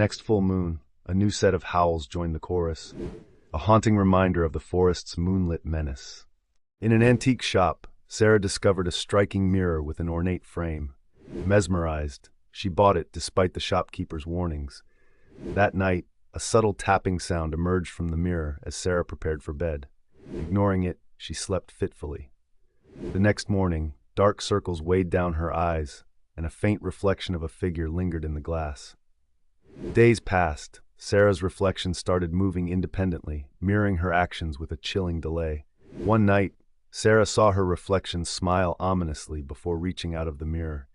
next full moon, a new set of howls joined the chorus, a haunting reminder of the forest's moonlit menace. In an antique shop, Sarah discovered a striking mirror with an ornate frame. Mesmerized, she bought it despite the shopkeeper's warnings. That night, a subtle tapping sound emerged from the mirror as Sarah prepared for bed. Ignoring it, she slept fitfully. The next morning, dark circles weighed down her eyes, and a faint reflection of a figure lingered in the glass. Days passed. Sarah's reflection started moving independently, mirroring her actions with a chilling delay. One night, Sarah saw her reflection smile ominously before reaching out of the mirror.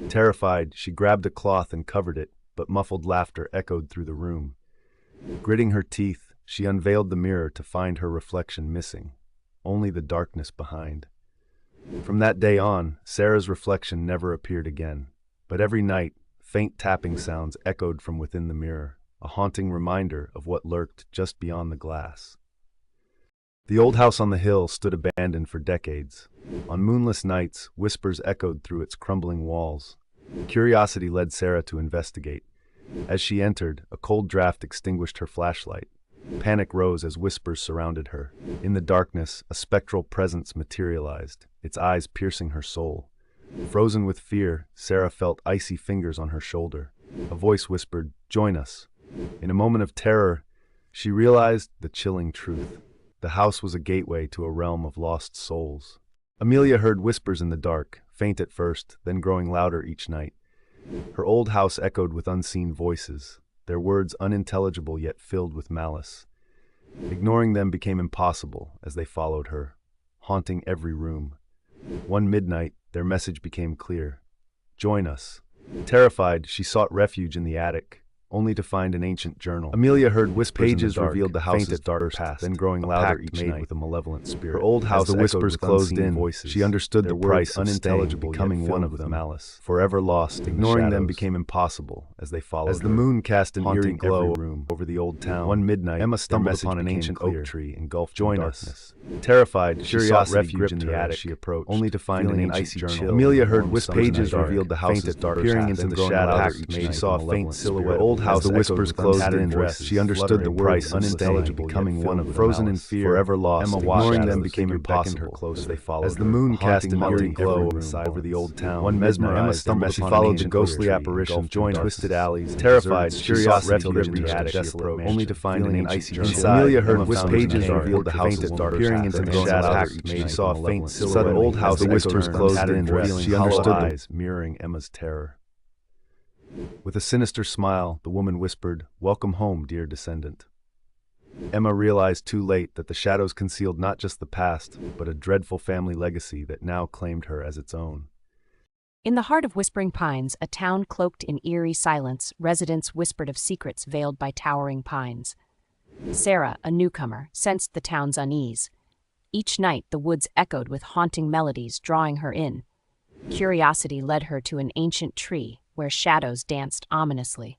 Terrified, she grabbed a cloth and covered it, but muffled laughter echoed through the room. Gritting her teeth, she unveiled the mirror to find her reflection missing, only the darkness behind. From that day on, Sarah's reflection never appeared again, but every night, faint tapping sounds echoed from within the mirror, a haunting reminder of what lurked just beyond the glass. The old house on the hill stood abandoned for decades. On moonless nights, whispers echoed through its crumbling walls. Curiosity led Sarah to investigate. As she entered, a cold draft extinguished her flashlight. Panic rose as whispers surrounded her. In the darkness, a spectral presence materialized, its eyes piercing her soul. Frozen with fear, Sarah felt icy fingers on her shoulder. A voice whispered, "Join us." In a moment of terror, she realized the chilling truth. The house was a gateway to a realm of lost souls. Amelia heard whispers in the dark, faint at first, then growing louder each night. Her old house echoed with unseen voices, their words unintelligible yet filled with malice. Ignoring them became impossible as they followed her, haunting every room. One midnight, their message became clear. "Join us." Terrified, she sought refuge in the attic, only to find an ancient journal. Amelia heard whispers Pages in the dark, revealed the house's faint at dark first, past, then growing louder each night with a malevolent spirit. Her old house As the whispers echoed with closed unseen in, voices. she understood Their the price words of staying, unintelligible, becoming yet one filled of with them. malice. Forever lost, ignoring them became impossible as they followed As the her, moon cast an haunting eerie glow every room over the old town. One midnight, Emma stumbled message upon an became ancient clear. oak tree engulfed Join in us. darkness. Terrified, she sought Curiosity refuge gripped in the her as attic, she approached, only to find an feeling an ancient icy journal. chill Amelia in the heard warm whispers summer in the night. dark, Revealed the faint house's as dark peering past, into then the growing shadows louder each each night. night She saw a with a faint malevolent silhouette. spirit. Her old house As the whispers echoed with closed tattered in, dresses, she understood fluttering the price price of unintelligible, staying, becoming one of them. frozen in Malice. fear, Forever lost, Emma ignoring watched them as the became figure beckoned her impossible closer. as they followed As the her, moon cast haunting an eerie every glow room over over the old town. One Mesmerized, midnight, Emma stumbled as she upon followed an the ancient ghostly tree apparition engulfed through in twisted alleys. deserted Terrified, she sought curiosity refuge gripped in the her attic, as she approached, only to find an feeling an ancient icy journal. chill. Amelia heard Emma whispers found in the pages dark, revealed the house's faint as dark peering past, into the then growing louder shadows each each night. night She saw a with a faint malevolent silhouette. spirit. The old As house the echoed whispers with closed tattered in, dresses, she understood the eyes mirroring Emma's terror. With a sinister smile, the woman whispered, "Welcome home, dear descendant." Emma realized too late that the shadows concealed not just the past, but a dreadful family legacy that now claimed her as its own. In the heart of Whispering Pines, a town cloaked in eerie silence, residents whispered of secrets veiled by towering pines. Sarah, a newcomer, sensed the town's unease. Each night, the woods echoed with haunting melodies, drawing her in. Curiosity led her to an ancient tree, where shadows danced ominously.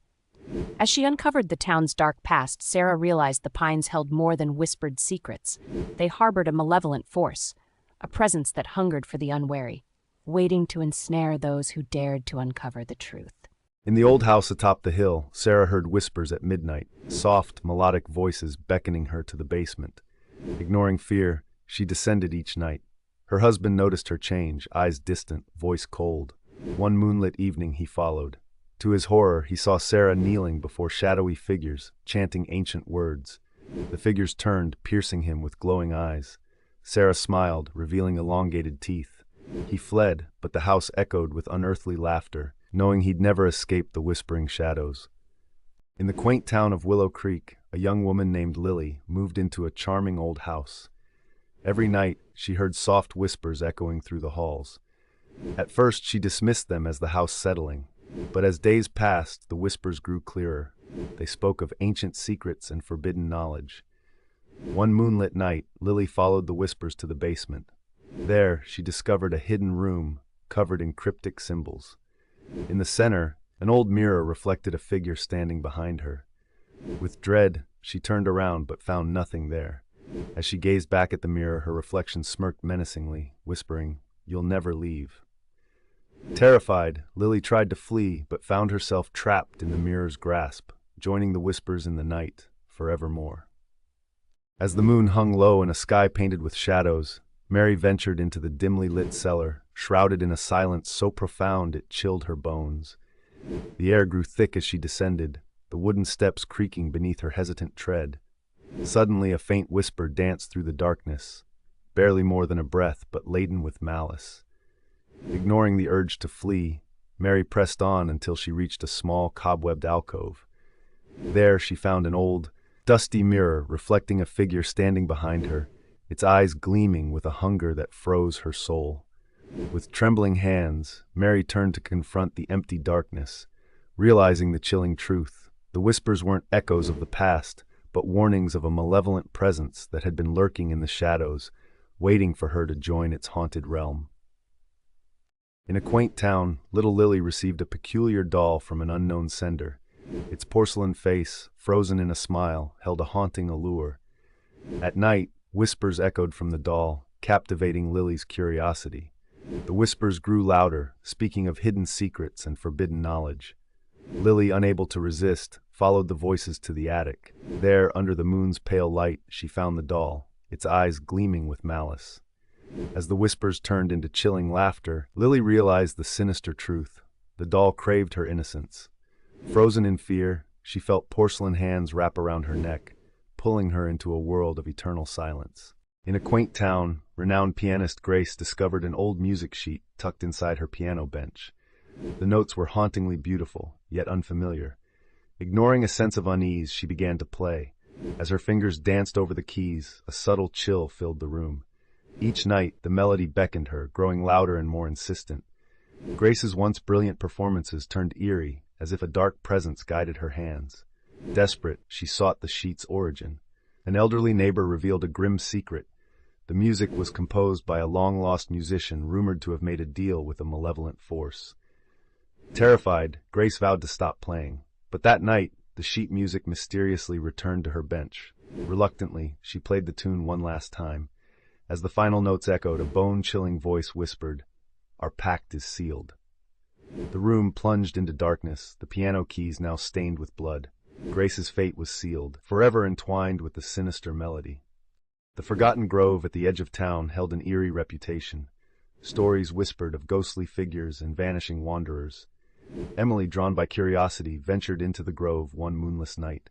As she uncovered the town's dark past, Sarah realized the pines held more than whispered secrets. They harbored a malevolent force, a presence that hungered for the unwary, waiting to ensnare those who dared to uncover the truth. In the old house atop the hill, Sarah heard whispers at midnight, soft, melodic voices beckoning her to the basement. Ignoring fear, she descended each night. Her husband noticed her change, eyes distant, voice cold. One moonlit evening he followed. To his horror, he saw Sarah kneeling before shadowy figures, chanting ancient words. The figures turned, piercing him with glowing eyes. Sarah smiled, revealing elongated teeth. He fled, but the house echoed with unearthly laughter, knowing he'd never escape the whispering shadows. In the quaint town of Willow Creek, a young woman named Lily moved into a charming old house. Every night, she heard soft whispers echoing through the halls. At first, she dismissed them as the house settling, but as days passed, the whispers grew clearer. They spoke of ancient secrets and forbidden knowledge. One moonlit night, Lily followed the whispers to the basement. There, she discovered a hidden room covered in cryptic symbols. In the center, an old mirror reflected a figure standing behind her. With dread, she turned around but found nothing there. As she gazed back at the mirror, her reflection smirked menacingly, whispering, "You'll never leave." Terrified, Lily tried to flee but found herself trapped in the mirror's grasp. joining the whispers in the night forevermore. As the moon hung low in a sky painted with shadows, Mary ventured into the dimly lit cellar, shrouded in a silence so profound it chilled her bones. The air grew thick as she descended, the wooden steps creaking beneath her hesitant tread. Suddenly a faint whisper danced through the darkness, barely more than a breath but laden with malice. Ignoring the urge to flee, Mary pressed on until she reached a small cobwebbed alcove. There she found an old, dusty mirror reflecting a figure standing behind her, its eyes gleaming with a hunger that froze her soul. With trembling hands, Mary turned to confront the empty darkness, realizing the chilling truth. The whispers weren't echoes of the past, but warnings of a malevolent presence that had been lurking in the shadows, waiting for her to join its haunted realm. In a quaint town, little Lily received a peculiar doll from an unknown sender. Its porcelain face, frozen in a smile, held a haunting allure. At night, whispers echoed from the doll, captivating Lily's curiosity. The whispers grew louder, speaking of hidden secrets and forbidden knowledge. Lily, unable to resist, followed the voices to the attic. There, under the moon's pale light, she found the doll, its eyes gleaming with malice. As the whispers turned into chilling laughter, Lily realized the sinister truth. The doll craved her innocence. Frozen in fear, she felt porcelain hands wrap around her neck, pulling her into a world of eternal silence. In a quaint town, renowned pianist Grace discovered an old music sheet tucked inside her piano bench. The notes were hauntingly beautiful, yet unfamiliar. Ignoring a sense of unease, she began to play. As her fingers danced over the keys, a subtle chill filled the room. Each night, the melody beckoned her, growing louder and more insistent. Grace's once brilliant performances turned eerie, as if a dark presence guided her hands. Desperate, she sought the sheet's origin. An elderly neighbor revealed a grim secret. The music was composed by a long-lost musician rumored to have made a deal with a malevolent force. Terrified, Grace vowed to stop playing. But that night, the sheet music mysteriously returned to her bench. Reluctantly, she played the tune one last time. As the final notes echoed, a bone-chilling voice whispered, "Our pact is sealed." The room plunged into darkness, the piano keys now stained with blood. Grace's fate was sealed, forever entwined with the sinister melody. The forgotten grove at the edge of town held an eerie reputation. Stories whispered of ghostly figures and vanishing wanderers. Emily, drawn by curiosity, ventured into the grove one moonless night.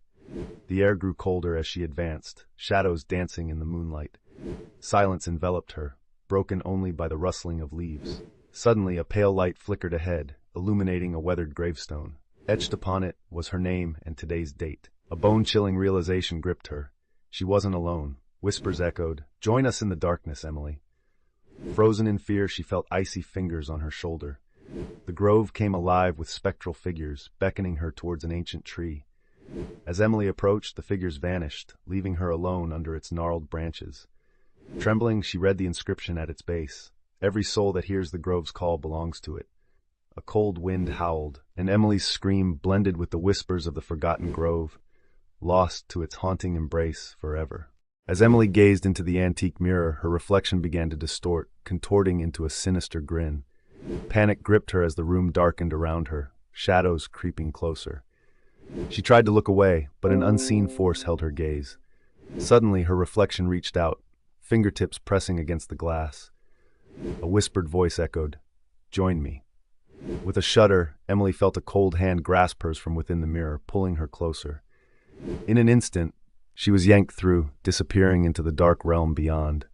The air grew colder as she advanced, shadows dancing in the moonlight. Silence enveloped her, broken only by the rustling of leaves. Suddenly, a pale light flickered ahead, illuminating a weathered gravestone. Etched upon it was her name and today's date. A bone-chilling realization gripped her. She wasn't alone. Whispers echoed, "Join us in the darkness, Emily." Frozen in fear, she felt icy fingers on her shoulder. The grove came alive with spectral figures, beckoning her towards an ancient tree. As Emily approached, the figures vanished, leaving her alone under its gnarled branches. Trembling, she read the inscription at its base. "Every soul that hears the grove's call belongs to it." A cold wind howled, and Emily's scream blended with the whispers of the forgotten grove, lost to its haunting embrace forever. As Emily gazed into the antique mirror, her reflection began to distort, contorting into a sinister grin. Panic gripped her as the room darkened around her, shadows creeping closer. She tried to look away, but an unseen force held her gaze. Suddenly, her reflection reached out, fingertips pressing against the glass. A whispered voice echoed, "Join me." With a shudder, Emily felt a cold hand grasp hers from within the mirror, pulling her closer. In an instant, she was yanked through, disappearing into the dark realm beyond.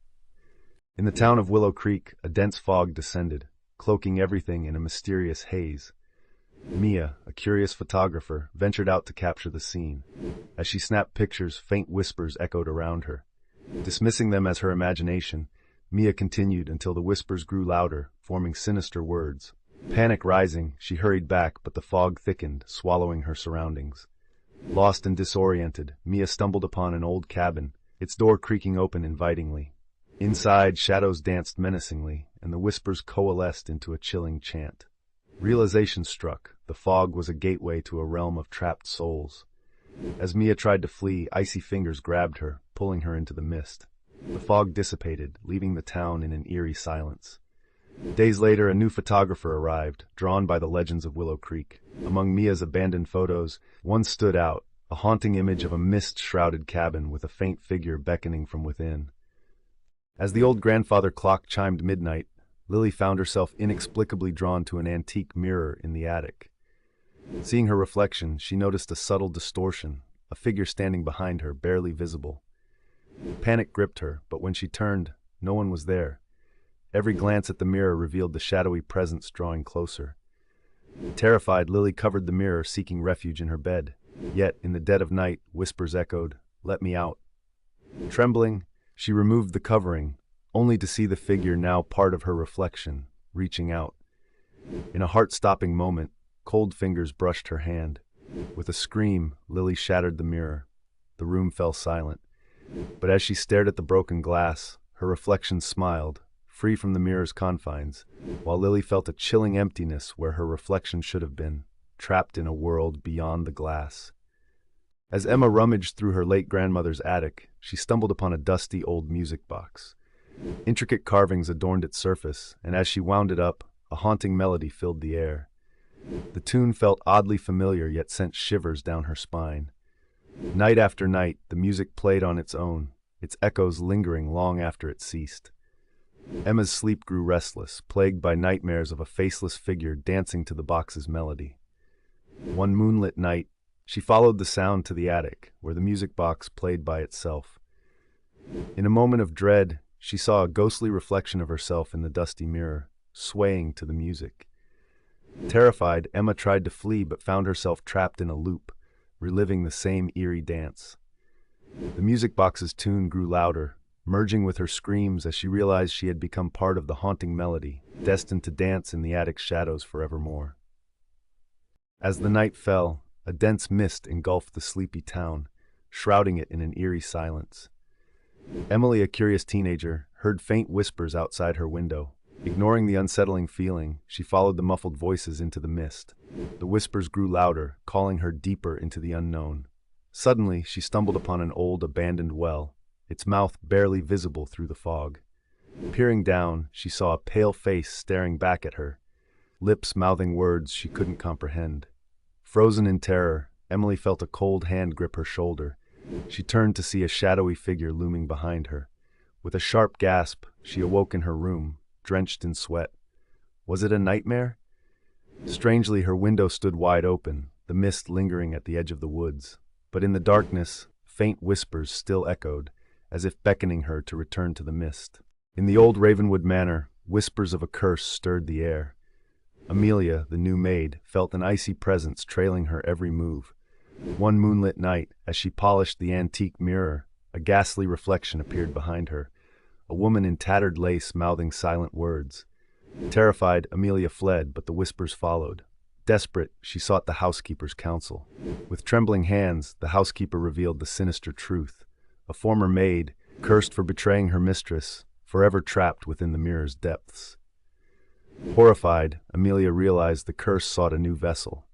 In the town of Willow Creek, a dense fog descended, cloaking everything in a mysterious haze. Mia, a curious photographer, ventured out to capture the scene. As she snapped pictures, faint whispers echoed around her. Dismissing them as her imagination, Mia continued until the whispers grew louder, forming sinister words. Panic rising, she hurried back, but the fog thickened, swallowing her surroundings. Lost and disoriented, Mia stumbled upon an old cabin, its door creaking open invitingly. Inside, shadows danced menacingly, and the whispers coalesced into a chilling chant. Realization struck. The fog was a gateway to a realm of trapped souls. As Mia tried to flee, icy fingers grabbed her, pulling her into the mist. The fog dissipated, leaving the town in an eerie silence. Days later, a new photographer arrived, drawn by the legends of Willow Creek. Among Mia's abandoned photos, one stood out, a haunting image of a mist-shrouded cabin with a faint figure beckoning from within. As the old grandfather clock chimed midnight, Lily found herself inexplicably drawn to an antique mirror in the attic. Seeing her reflection, she noticed a subtle distortion, a figure standing behind her, barely visible. Panic gripped her, but when she turned, no one was there. Every glance at the mirror revealed the shadowy presence drawing closer. Terrified, Lily covered the mirror, seeking refuge in her bed. Yet, in the dead of night, whispers echoed, "Let me out." Trembling, she removed the covering, only to see the figure, now part of her reflection, reaching out. In a heart-stopping moment, cold fingers brushed her hand. With a scream, Lily shattered the mirror. The room fell silent. But as she stared at the broken glass, her reflection smiled, free from the mirror's confines, while Lily felt a chilling emptiness where her reflection should have been, trapped in a world beyond the glass. As Emma rummaged through her late grandmother's attic, she stumbled upon a dusty old music box. Intricate carvings adorned its surface, and as she wound it up, a haunting melody filled the air. The tune felt oddly familiar, yet sent shivers down her spine. Night after night, the music played on its own, its echoes lingering long after it ceased. Emma's sleep grew restless, plagued by nightmares of a faceless figure dancing to the box's melody. One moonlit night, she followed the sound to the attic, where the music box played by itself. In a moment of dread, she saw a ghostly reflection of herself in the dusty mirror, swaying to the music. Terrified, Emma tried to flee but found herself trapped in a loop, reliving the same eerie dance. The music box's tune grew louder, merging with her screams as she realized she had become part of the haunting melody, destined to dance in the attic's shadows forevermore. As the night fell, a dense mist engulfed the sleepy town, shrouding it in an eerie silence. Emily, a curious teenager, heard faint whispers outside her window. Ignoring the unsettling feeling, she followed the muffled voices into the mist. The whispers grew louder, calling her deeper into the unknown. Suddenly, she stumbled upon an old, abandoned well, its mouth barely visible through the fog. Peering down, she saw a pale face staring back at her, lips mouthing words she couldn't comprehend. Frozen in terror, Emily felt a cold hand grip her shoulder. She turned to see a shadowy figure looming behind her. With a sharp gasp, she awoke in her room, drenched in sweat. Was it a nightmare? Strangely, her window stood wide open, the mist lingering at the edge of the woods. But in the darkness, faint whispers still echoed, as if beckoning her to return to the mist. In the old Ravenwood manor, whispers of a curse stirred the air. Amelia, the new maid, felt an icy presence trailing her every move. One moonlit night, as she polished the antique mirror, a ghastly reflection appeared behind her, a woman in tattered lace mouthing silent words. Terrified, Amelia fled, but the whispers followed. Desperate, she sought the housekeeper's counsel. With trembling hands, the housekeeper revealed the sinister truth. A former maid, cursed for betraying her mistress, forever trapped within the mirror's depths. Horrified, Amelia realized the curse sought a new vessel.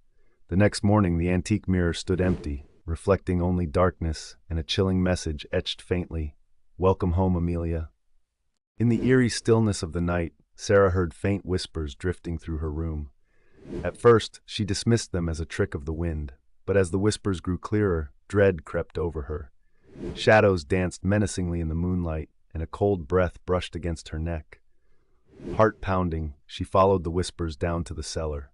The next morning, the antique mirror stood empty, reflecting only darkness and a chilling message etched faintly, "Welcome home, Amelia." In the eerie stillness of the night, Sarah heard faint whispers drifting through her room. At first, she dismissed them as a trick of the wind, but as the whispers grew clearer, dread crept over her. Shadows danced menacingly in the moonlight, and a cold breath brushed against her neck. Heart pounding, she followed the whispers down to the cellar.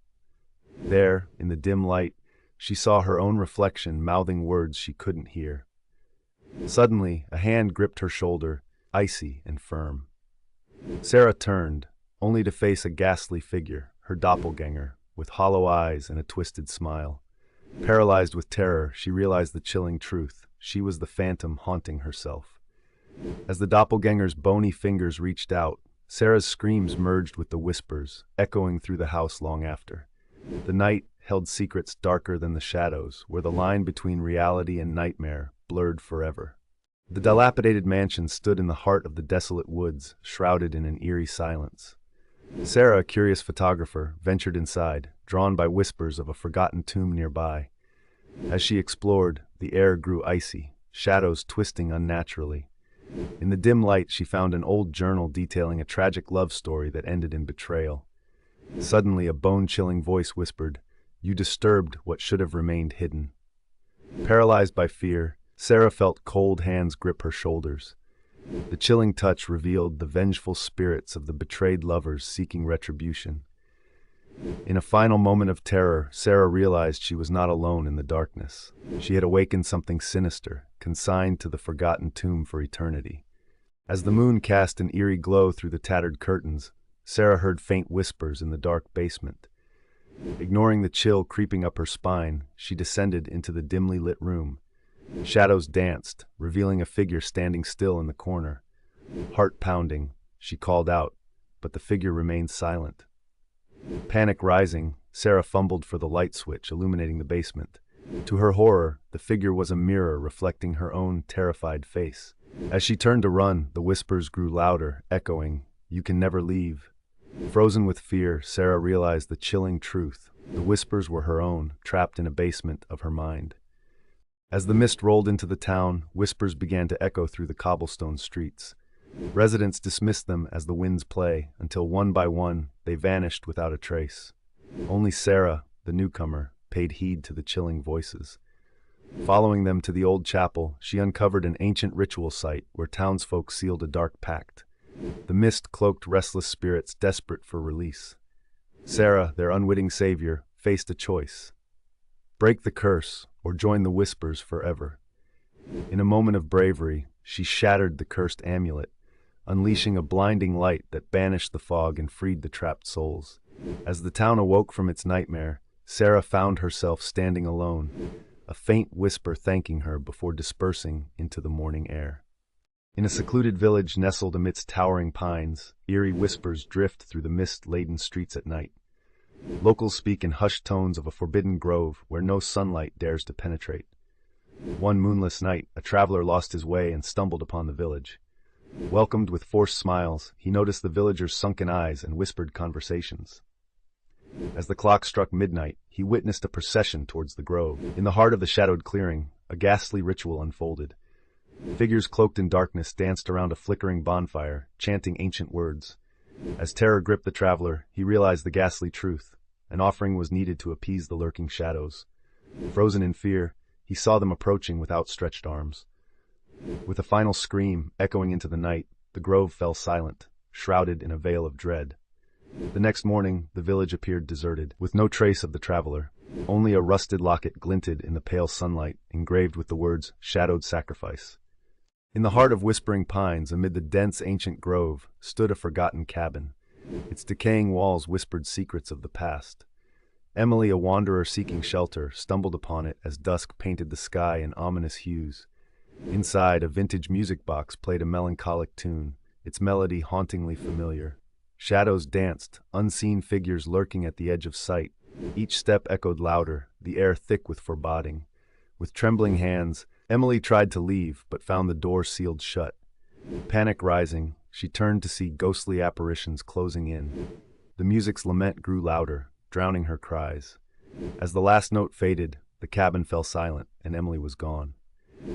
There, in the dim light, she saw her own reflection mouthing words she couldn't hear. Suddenly, a hand gripped her shoulder, icy and firm. Sarah turned, only to face a ghastly figure, her doppelganger, with hollow eyes and a twisted smile. Paralyzed with terror, she realized the chilling truth. She was the phantom haunting herself. As the doppelganger's bony fingers reached out, Sarah's screams merged with the whispers, echoing through the house long after. The night held secrets darker than the shadows, where the line between reality and nightmare blurred forever. The dilapidated mansion stood in the heart of the desolate woods, shrouded in an eerie silence. Sarah, a curious photographer, ventured inside, drawn by whispers of a forgotten tomb nearby. As she explored, the air grew icy, shadows twisting unnaturally. In the dim light, she found an old journal detailing a tragic love story that ended in betrayal. Suddenly, a bone-chilling voice whispered, "You disturbed what should have remained hidden." Paralyzed by fear, Sarah felt cold hands grip her shoulders. The chilling touch revealed the vengeful spirits of the betrayed lovers seeking retribution. In a final moment of terror, Sarah realized she was not alone in the darkness. She had awakened something sinister, consigned to the forgotten tomb for eternity. As the moon cast an eerie glow through the tattered curtains, Sarah heard faint whispers in the dark basement. Ignoring the chill creeping up her spine, she descended into the dimly lit room. Shadows danced, revealing a figure standing still in the corner. Heart pounding, she called out, but the figure remained silent. Panic rising, Sarah fumbled for the light switch illuminating the basement. To her horror, the figure was a mirror reflecting her own terrified face. As she turned to run, the whispers grew louder, echoing, "You can never leave." Frozen with fear, Sarah realized the chilling truth. The whispers were her own, trapped in a basement of her mind. As the mist rolled into the town, whispers began to echo through the cobblestone streets. Residents dismissed them as the wind's play, until one by one, they vanished without a trace. Only Sarah, the newcomer, paid heed to the chilling voices. Following them to the old chapel, she uncovered an ancient ritual site where townsfolk sealed a dark pact. The mist cloaked restless spirits desperate for release. Sarah, their unwitting savior, faced a choice: break the curse or join the whispers forever. In a moment of bravery, she shattered the cursed amulet, unleashing a blinding light that banished the fog and freed the trapped souls. As the town awoke from its nightmare, Sarah found herself standing alone, a faint whisper thanking her before dispersing into the morning air. In a secluded village nestled amidst towering pines, eerie whispers drift through the mist-laden streets at night. Locals speak in hushed tones of a forbidden grove where no sunlight dares to penetrate. One moonless night, a traveler lost his way and stumbled upon the village. Welcomed with forced smiles, he noticed the villagers' sunken eyes and whispered conversations. As the clock struck midnight, he witnessed a procession towards the grove. In the heart of the shadowed clearing, a ghastly ritual unfolded. Figures cloaked in darkness danced around a flickering bonfire, chanting ancient words. As terror gripped the traveler, he realized the ghastly truth. An offering was needed to appease the lurking shadows. Frozen in fear, he saw them approaching with outstretched arms. With a final scream echoing into the night, the grove fell silent, shrouded in a veil of dread. The next morning, the village appeared deserted, with no trace of the traveler. Only a rusted locket glinted in the pale sunlight, engraved with the words, "Shadowed Sacrifice." In the heart of whispering pines, amid the dense ancient grove, stood a forgotten cabin. Its decaying walls whispered secrets of the past. Emily, a wanderer seeking shelter, stumbled upon it as dusk painted the sky in ominous hues. Inside, a vintage music box played a melancholic tune, its melody hauntingly familiar. Shadows danced, unseen figures lurking at the edge of sight. Each step echoed louder, the air thick with foreboding. With trembling hands, Emily tried to leave, but found the door sealed shut. Panic rising, she turned to see ghostly apparitions closing in. The music's lament grew louder, drowning her cries. As the last note faded, the cabin fell silent, and Emily was gone.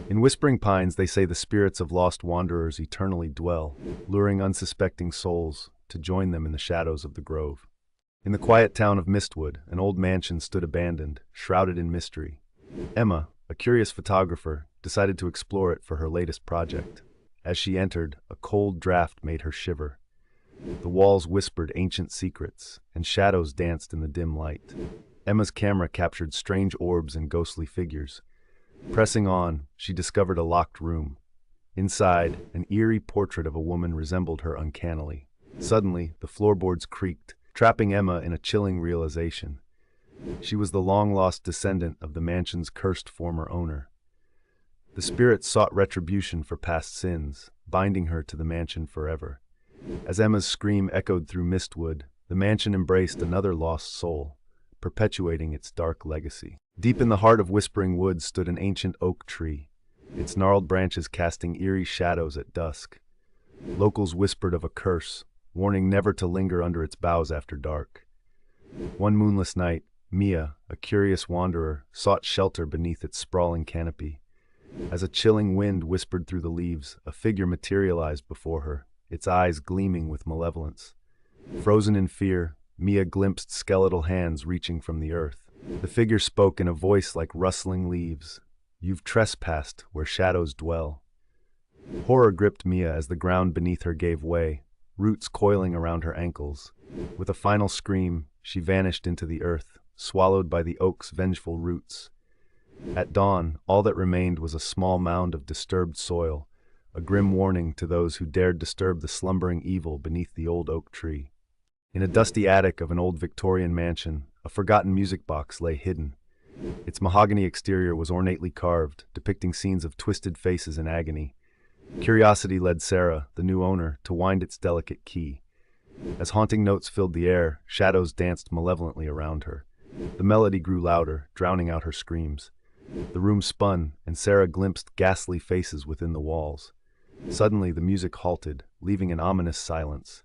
In Whispering Pines, they say the spirits of lost wanderers eternally dwell, luring unsuspecting souls to join them in the shadows of the grove. In the quiet town of Mistwood, an old mansion stood abandoned, shrouded in mystery. Emma, a curious photographer, decided to explore it for her latest project. As she entered, a cold draft made her shiver. The walls whispered ancient secrets, and shadows danced in the dim light. Emma's camera captured strange orbs and ghostly figures. Pressing on, she discovered a locked room. Inside, an eerie portrait of a woman resembled her uncannily. Suddenly, the floorboards creaked, trapping Emma in a chilling realization. She was the long-lost descendant of the mansion's cursed former owner. The spirit sought retribution for past sins, binding her to the mansion forever. As Emma's scream echoed through Mistwood, the mansion embraced another lost soul, perpetuating its dark legacy. Deep in the heart of Whispering Woods stood an ancient oak tree, its gnarled branches casting eerie shadows at dusk. Locals whispered of a curse, warning never to linger under its boughs after dark. One moonless night, Mia, a curious wanderer, sought shelter beneath its sprawling canopy. As a chilling wind whispered through the leaves, a figure materialized before her, its eyes gleaming with malevolence. Frozen in fear, Mia glimpsed skeletal hands reaching from the earth. The figure spoke in a voice like rustling leaves. "You've trespassed where shadows dwell." Horror gripped Mia as the ground beneath her gave way, roots coiling around her ankles. With a final scream, she vanished into the earth, swallowed by the oak's vengeful roots. At dawn, all that remained was a small mound of disturbed soil, a grim warning to those who dared disturb the slumbering evil beneath the old oak tree. In a dusty attic of an old Victorian mansion, a forgotten music box lay hidden. Its mahogany exterior was ornately carved, depicting scenes of twisted faces in agony. Curiosity led Sarah, the new owner, to wind its delicate key. As haunting notes filled the air, shadows danced malevolently around her. The melody grew louder, drowning out her screams. The room spun, and Sarah glimpsed ghastly faces within the walls. Suddenly, the music halted, leaving an ominous silence.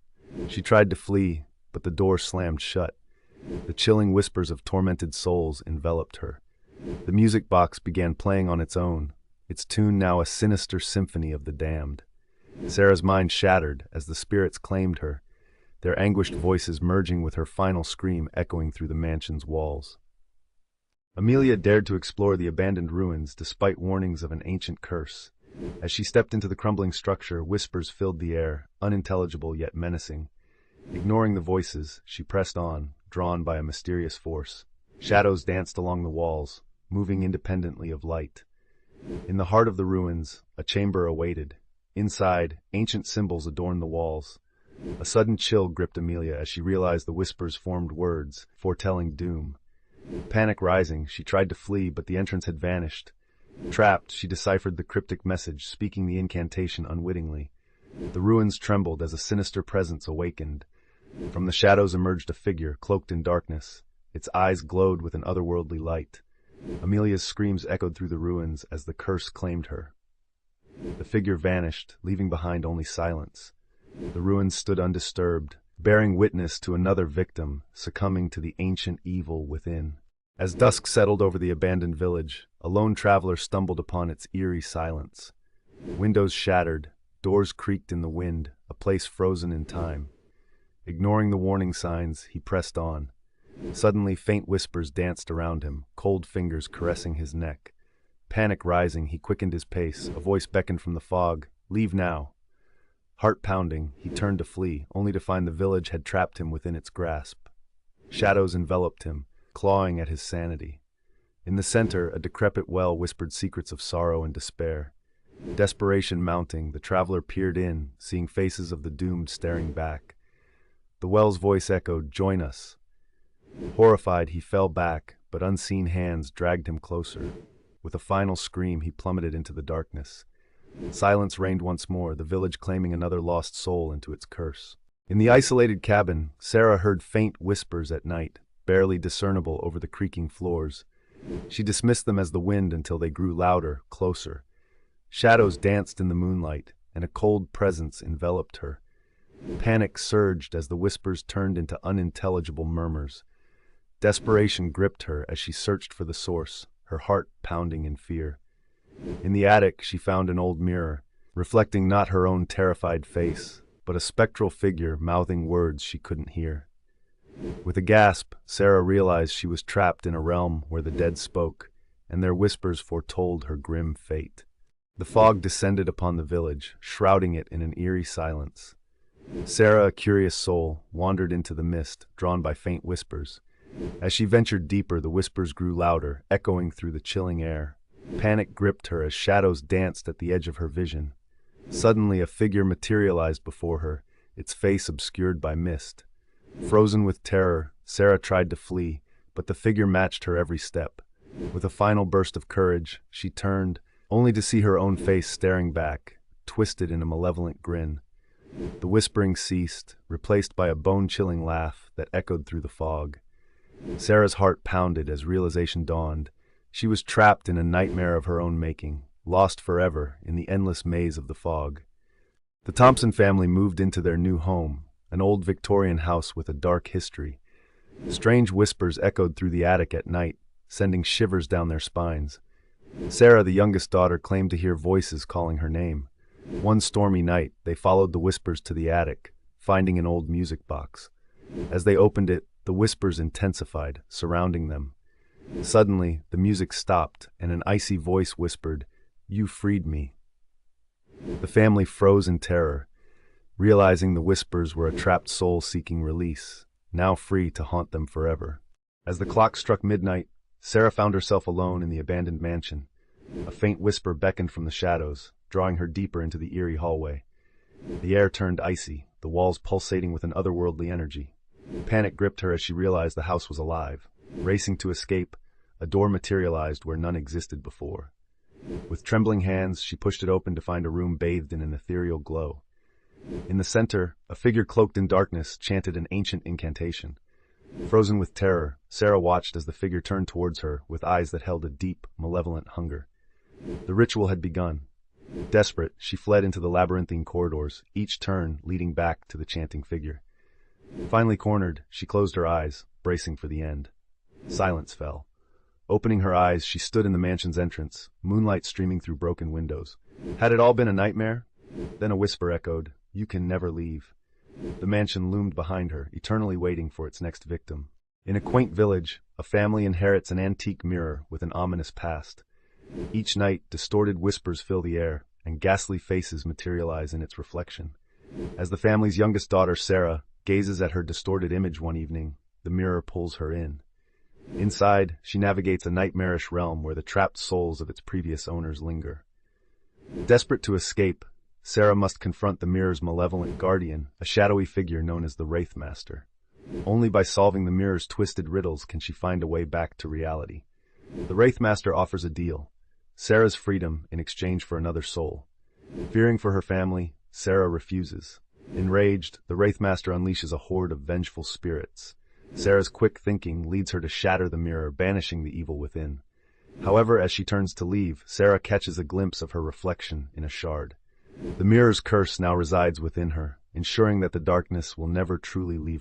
She tried to flee, but the door slammed shut. The chilling whispers of tormented souls enveloped her. The music box began playing on its own, its tune now a sinister symphony of the damned. Sarah's mind shattered as the spirits claimed her, their anguished voices merging with her final scream echoing through the mansion's walls. Amelia dared to explore the abandoned ruins despite warnings of an ancient curse. As she stepped into the crumbling structure, whispers filled the air, unintelligible yet menacing. Ignoring the voices, she pressed on, drawn by a mysterious force. Shadows danced along the walls, moving independently of light. In the heart of the ruins, a chamber awaited. Inside, ancient symbols adorned the walls. A sudden chill gripped Amelia as she realized the whispers formed words, foretelling doom. Panic rising, she tried to flee, but the entrance had vanished. Trapped, she deciphered the cryptic message, speaking the incantation unwittingly. The ruins trembled as a sinister presence awakened. From the shadows emerged a figure, cloaked in darkness. Its eyes glowed with an otherworldly light. Amelia's screams echoed through the ruins as the curse claimed her. The figure vanished, leaving behind only silence. The ruins stood undisturbed, bearing witness to another victim succumbing to the ancient evil within. As dusk settled over the abandoned village, a lone traveler stumbled upon its eerie silence. Windows shattered, doors creaked in the wind, a place frozen in time. Ignoring the warning signs, he pressed on. Suddenly, faint whispers danced around him, cold fingers caressing his neck. Panic rising, he quickened his pace. A voice beckoned from the fog, "Leave now." Heart pounding, he turned to flee, only to find the village had trapped him within its grasp. Shadows enveloped him, clawing at his sanity. In the center, a decrepit well whispered secrets of sorrow and despair. Desperation mounting, the traveler peered in, seeing faces of the doomed staring back. The well's voice echoed, "Join us." Horrified, he fell back, but unseen hands dragged him closer. With a final scream, he plummeted into the darkness. Silence reigned once more, the village claiming another lost soul into its curse. In the isolated cabin, Sarah heard faint whispers at night, barely discernible over the creaking floors. She dismissed them as the wind until they grew louder, closer. Shadows danced in the moonlight, and a cold presence enveloped her. Panic surged as the whispers turned into unintelligible murmurs. Desperation gripped her as she searched for the source, her heart pounding in fear. In the attic, she found an old mirror, reflecting not her own terrified face, but a spectral figure mouthing words she couldn't hear. With a gasp, Sarah realized she was trapped in a realm where the dead spoke, and their whispers foretold her grim fate. The fog descended upon the village, shrouding it in an eerie silence. Sarah, a curious soul, wandered into the mist, drawn by faint whispers. As she ventured deeper, the whispers grew louder, echoing through the chilling air. Panic gripped her as shadows danced at the edge of her vision. Suddenly, a figure materialized before her, its face obscured by mist. Frozen with terror, Sarah tried to flee, but the figure matched her every step. With a final burst of courage, she turned, only to see her own face staring back, twisted in a malevolent grin. The whispering ceased, replaced by a bone-chilling laugh that echoed through the fog. Sarah's heart pounded as realization dawned. She was trapped in a nightmare of her own making, lost forever in the endless maze of the fog. The Thompson family moved into their new home, an old Victorian house with a dark history. Strange whispers echoed through the attic at night, sending shivers down their spines. Sarah, the youngest daughter, claimed to hear voices calling her name. One stormy night, they followed the whispers to the attic, finding an old music box. As they opened it, the whispers intensified, surrounding them. Suddenly, the music stopped, and an icy voice whispered, "You freed me." The family froze in terror, realizing the whispers were a trapped soul seeking release, now free to haunt them forever. As the clock struck midnight, Sarah found herself alone in the abandoned mansion. A faint whisper beckoned from the shadows, drawing her deeper into the eerie hallway. The air turned icy, the walls pulsating with an otherworldly energy. Panic gripped her as she realized the house was alive. Racing to escape, a door materialized where none existed before. With trembling hands, she pushed it open to find a room bathed in an ethereal glow. In the center, a figure cloaked in darkness chanted an ancient incantation. Frozen with terror, Sarah watched as the figure turned towards her with eyes that held a deep, malevolent hunger. The ritual had begun. Desperate, she fled into the labyrinthine corridors, each turn leading back to the chanting figure. Finally cornered, she closed her eyes, bracing for the end. Silence fell. Opening her eyes, she stood in the mansion's entrance, moonlight streaming through broken windows. Had it all been a nightmare? Then a whisper echoed, "You can never leave." The mansion loomed behind her, eternally waiting for its next victim. In a quaint village, a family inherits an antique mirror with an ominous past. Each night, distorted whispers fill the air, and ghastly faces materialize in its reflection. As the family's youngest daughter, Sarah, gazes at her distorted image one evening, the mirror pulls her in. Inside, she navigates a nightmarish realm where the trapped souls of its previous owners linger. Desperate to escape, Sarah must confront the mirror's malevolent guardian, a shadowy figure known as the Wraithmaster. Only by solving the mirror's twisted riddles can she find a way back to reality. The Wraithmaster offers a deal: Sarah's freedom in exchange for another soul. Fearing for her family, Sarah refuses. Enraged, the Wraithmaster unleashes a horde of vengeful spirits. Sarah's quick thinking leads her to shatter the mirror, banishing the evil within. However, as she turns to leave, Sarah catches a glimpse of her reflection in a shard. The mirror's curse now resides within her, ensuring that the darkness will never truly leave